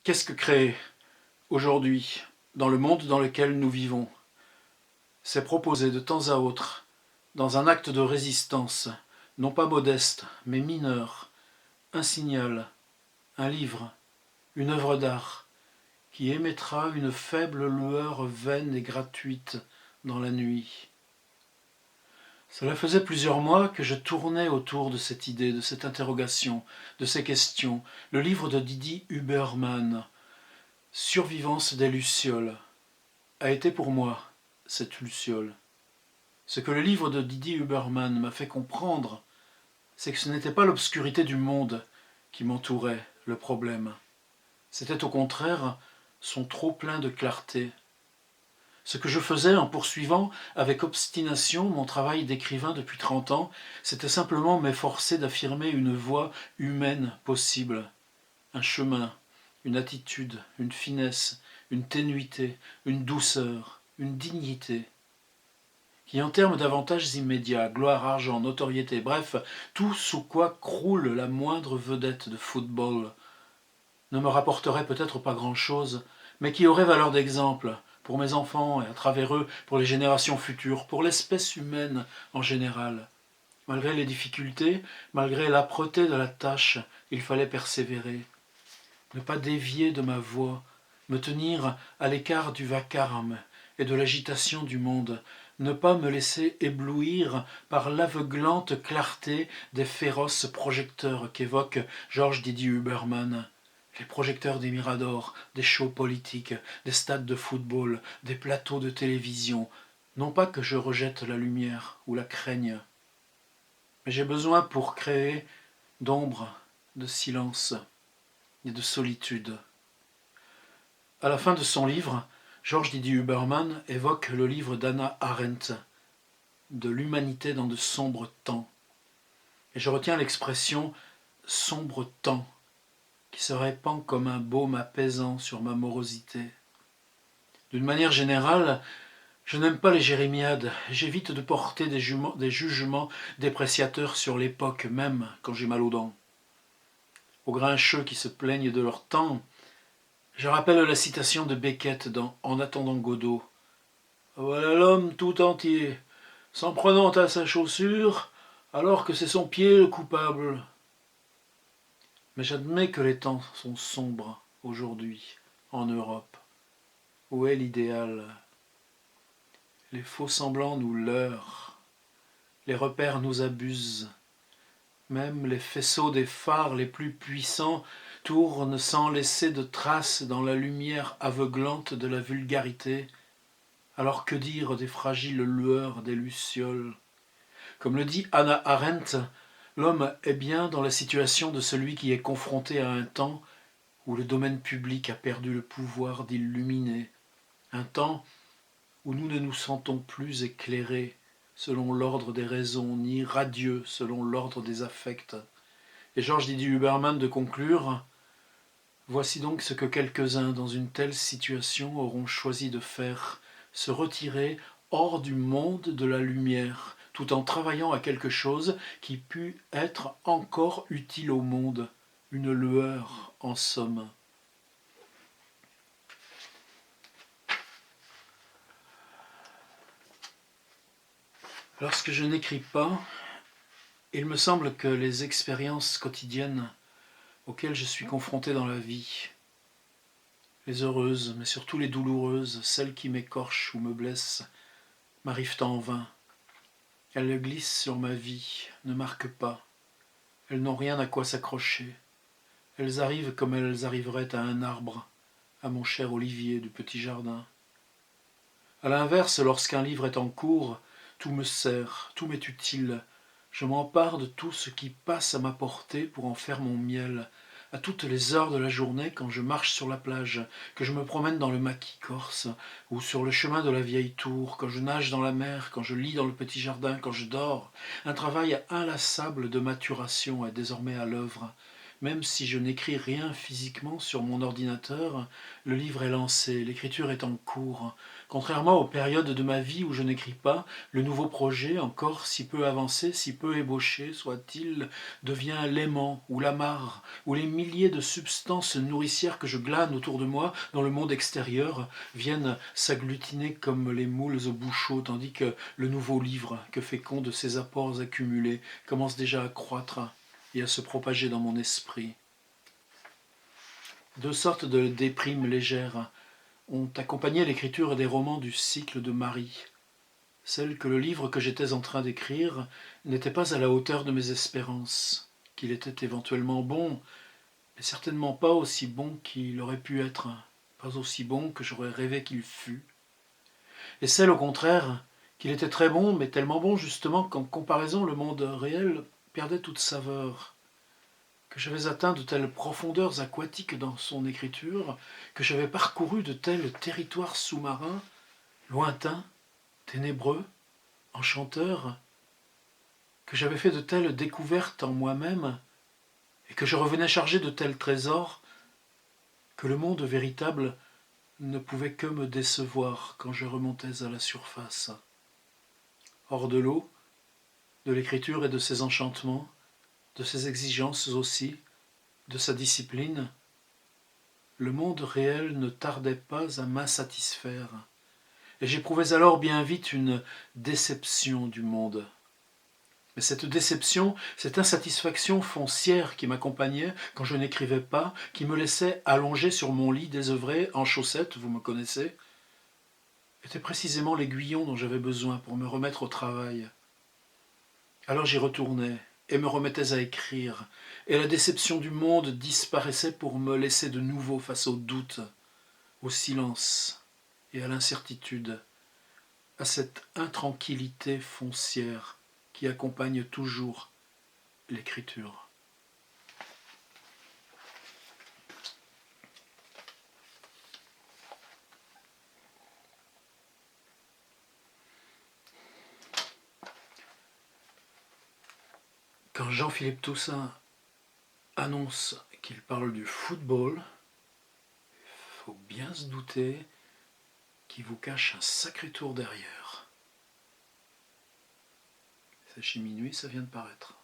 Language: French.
Qu'est-ce que créer aujourd'hui, dans le monde dans lequel nous vivons? C'est proposer de temps à autre, dans un acte de résistance, non pas modeste, mais mineur, un signal, un livre, une œuvre d'art, qui émettra une faible lueur vaine et gratuite dans la nuit. Cela faisait plusieurs mois que je tournais autour de cette idée, de cette interrogation, de ces questions. Le livre de Didi Huberman, Survivance des Lucioles, a été pour moi cette luciole. Ce que le livre de Didi Huberman m'a fait comprendre, c'est que ce n'était pas l'obscurité du monde qui m'entourait, le problème. C'était au contraire son trop-plein de clarté. Ce que je faisais en poursuivant avec obstination mon travail d'écrivain depuis 30 ans, c'était simplement m'efforcer d'affirmer une voie humaine possible, un chemin, une attitude, une finesse, une ténuité, une douceur, une dignité, qui en termes d'avantages immédiats, gloire, argent, notoriété, bref, tout sous quoi croule la moindre vedette de football, ne me rapporterait peut-être pas grand-chose, mais qui aurait valeur d'exemple pour mes enfants et à travers eux pour les générations futures, pour l'espèce humaine en général. Malgré les difficultés, malgré l'âpreté de la tâche, il fallait persévérer, ne pas dévier de ma voie, me tenir à l'écart du vacarme et de l'agitation du monde, ne pas me laisser éblouir par l'aveuglante clarté des féroces projecteurs qu'évoque Georges Didier Huberman. Les projecteurs des miradors, des shows politiques, des stades de football, des plateaux de télévision. Non pas que je rejette la lumière ou la craigne, mais j'ai besoin pour créer d'ombre, de silence et de solitude. À la fin de son livre, Georges Didier Huberman évoque le livre d'Hannah Arendt, de l'humanité dans de sombres temps. Et je retiens l'expression sombre temps, qui se répand comme un baume apaisant sur ma morosité. D'une manière générale, je n'aime pas les jérémiades, j'évite de porter des jugements dépréciateurs sur l'époque, même quand j'ai mal aux dents. Aux grincheux qui se plaignent de leur temps, je rappelle la citation de Beckett dans En attendant Godot. Voilà l'homme tout entier, s'en prenant à sa chaussure, alors que c'est son pied le coupable. Mais j'admets que les temps sont sombres aujourd'hui, en Europe. Où est l'idéal? Les faux-semblants nous leurrent, les repères nous abusent. Même les faisceaux des phares les plus puissants tournent sans laisser de traces dans la lumière aveuglante de la vulgarité. Alors que dire des fragiles lueurs des lucioles? Comme le dit Hannah Arendt, l'homme est bien dans la situation de celui qui est confronté à un temps où le domaine public a perdu le pouvoir d'illuminer, un temps où nous ne nous sentons plus éclairés selon l'ordre des raisons, ni radieux selon l'ordre des affects. Et Georges Didier Huberman de conclure « Voici donc ce que quelques-uns dans une telle situation auront choisi de faire, se retirer hors du monde de la lumière, tout en travaillant à quelque chose qui pût être encore utile au monde, une lueur en somme. » Lorsque je n'écris pas, il me semble que les expériences quotidiennes auxquelles je suis confronté dans la vie, les heureuses, mais surtout les douloureuses, celles qui m'écorchent ou me blessent, m'arrivent en vain. Elles glissent sur ma vie, ne marquent pas. Elles n'ont rien à quoi s'accrocher. Elles arrivent comme elles arriveraient à un arbre, à mon cher olivier du petit jardin. À l'inverse, lorsqu'un livre est en cours, tout me sert, tout m'est utile. Je m'empare de tout ce qui passe à ma portée pour en faire mon miel. À toutes les heures de la journée, quand je marche sur la plage, que je me promène dans le maquis corse, ou sur le chemin de la vieille tour, quand je nage dans la mer, quand je lis dans le petit jardin, quand je dors, un travail inlassable de maturation est désormais à l'œuvre. Même si je n'écris rien physiquement sur mon ordinateur, le livre est lancé, l'écriture est en cours. Contrairement aux périodes de ma vie où je n'écris pas, le nouveau projet, encore si peu avancé, si peu ébauché soit-il, devient l'aimant ou l'amarre, ou les milliers de substances nourricières que je glane autour de moi dans le monde extérieur viennent s'agglutiner comme les moules au bouchot, tandis que le nouveau livre, que féconde ces apports accumulés, commence déjà à croître et à se propager dans mon esprit. Deux sortes de déprimes légères ont accompagné l'écriture des romans du cycle de Marie. Celle que le livre que j'étais en train d'écrire n'était pas à la hauteur de mes espérances, qu'il était éventuellement bon, mais certainement pas aussi bon qu'il aurait pu être, pas aussi bon que j'aurais rêvé qu'il fût. Et celle au contraire, qu'il était très bon, mais tellement bon justement qu'en comparaison le monde réel perdait toute saveur, que j'avais atteint de telles profondeurs aquatiques dans son écriture, que j'avais parcouru de tels territoires sous-marins, lointains, ténébreux, enchanteurs, que j'avais fait de telles découvertes en moi-même, et que je revenais chargé de tels trésors, que le monde véritable ne pouvait que me décevoir quand je remontais à la surface. Hors de l'eau, de l'écriture et de ses enchantements, de ses exigences aussi, de sa discipline, le monde réel ne tardait pas à m'insatisfaire, et j'éprouvais alors bien vite une déception du monde. Mais cette déception, cette insatisfaction foncière qui m'accompagnait quand je n'écrivais pas, qui me laissait allongé sur mon lit désœuvré, en chaussettes, vous me connaissez, était précisément l'aiguillon dont j'avais besoin pour me remettre au travail. Alors j'y retournais et me remettais à écrire, et la déception du monde disparaissait pour me laisser de nouveau face au doute, au silence et à l'incertitude, à cette intranquillité foncière qui accompagne toujours l'écriture. Quand Jean-Philippe Toussaint annonce qu'il parle du football, il faut bien se douter qu'il vous cache un sacré tour derrière. C'est chez Minuit, ça vient de paraître.